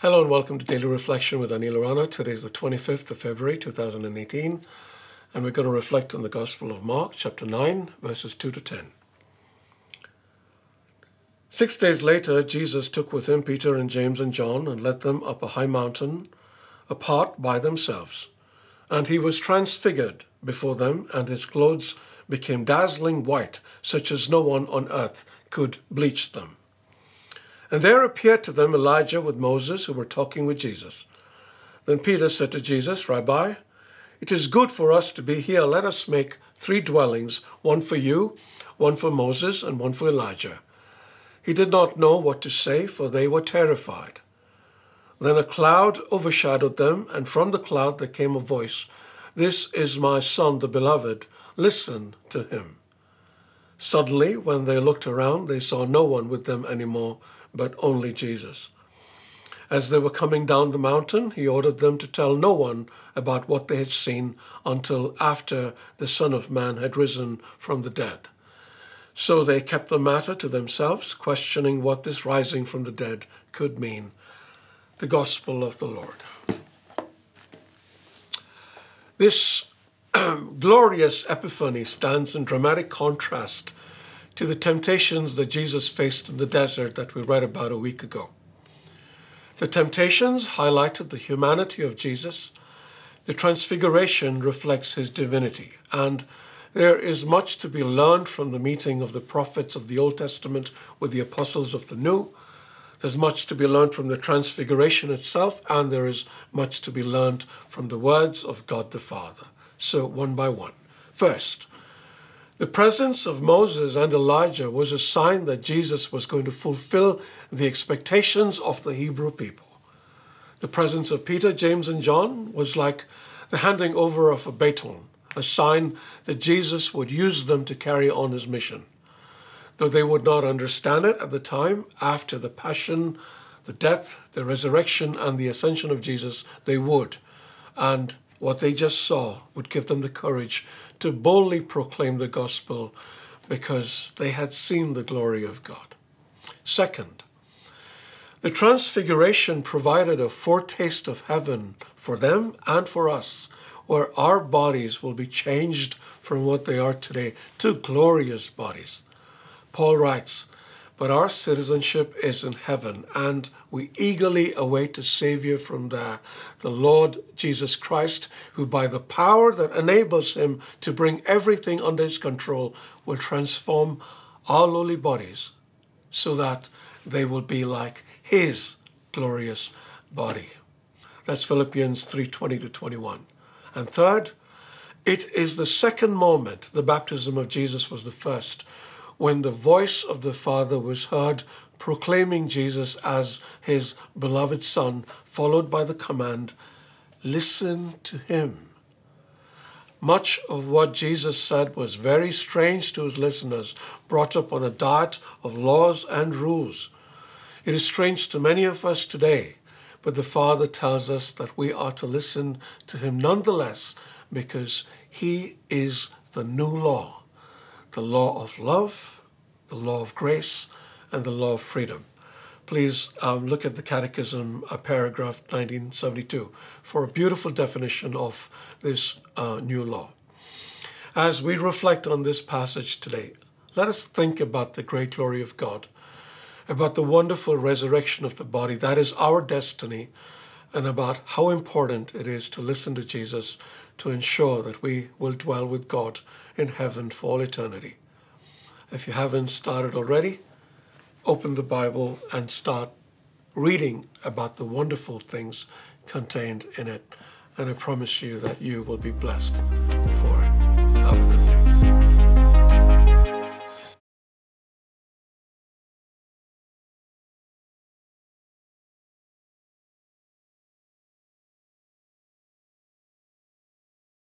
Hello and welcome to Daily Reflection with Aneel Aranha. Today is the 25th of February 2018 and we're going to reflect on the Gospel of Mark chapter 9 verses 2 to 10. 6 days later, Jesus took with him Peter and James and John and led them up a high mountain apart by themselves. And he was transfigured before them, and his clothes became dazzling white, such as no one on earth could bleach them. And there appeared to them Elijah with Moses, who were talking with Jesus. Then Peter said to Jesus, "Rabbi, it is good for us to be here. Let us make 3 dwellings, one for you, one for Moses, and one for Elijah." He did not know what to say, for they were terrified. Then a cloud overshadowed them, and from the cloud there came a voice, "This is my Son, the Beloved. Listen to him." Suddenly, when they looked around, they saw no one with them anymore, but only Jesus. As they were coming down the mountain, he ordered them to tell no one about what they had seen until after the Son of Man had risen from the dead. So they kept the matter to themselves, questioning what this rising from the dead could mean. The Gospel of the Lord. This glorious epiphany stands in dramatic contrast to the temptations that Jesus faced in the desert that we read about a week ago. The temptations highlighted the humanity of Jesus. The transfiguration reflects his divinity, and there is much to be learned from the meeting of the prophets of the Old Testament with the apostles of the New. There's much to be learned from the transfiguration itself, and there is much to be learned from the words of God the Father. So one by one. First, the presence of Moses and Elijah was a sign that Jesus was going to fulfill the expectations of the Hebrew people. The presence of Peter, James, and John was like the handing over of a baton, a sign that Jesus would use them to carry on his mission. Though they would not understand it at the time, after the passion, the death, the resurrection, and the ascension of Jesus, they would. And what they just saw would give them the courage to boldly proclaim the gospel because they had seen the glory of God. Second, the transfiguration provided a foretaste of heaven for them and for us, where our bodies will be changed from what they are today to glorious bodies. Paul writes, "But our citizenship is in heaven, and we eagerly await a Savior from there, the Lord Jesus Christ, who by the power that enables him to bring everything under his control will transform our lowly bodies so that they will be like his glorious body." That's Philippians 3:20 to 21. And third, it is the second moment. The baptism of Jesus was the first, when the voice of the Father was heard proclaiming Jesus as his beloved Son, followed by the command, "Listen to him." Much of what Jesus said was very strange to his listeners, brought up on a diet of laws and rules. It is strange to many of us today, but the Father tells us that we are to listen to him nonetheless, because he is the new law. The law of love, the law of grace, and the law of freedom. Please look at the Catechism, paragraph 1972, for a beautiful definition of this new law. As we reflect on this passage today, let us think about the great glory of God, about the wonderful resurrection of the body, that is our destiny, and about how important it is to listen to Jesus to ensure that we will dwell with God in heaven for all eternity. If you haven't started already, open the Bible and start reading about the wonderful things contained in it, and I promise you that you will be blessed.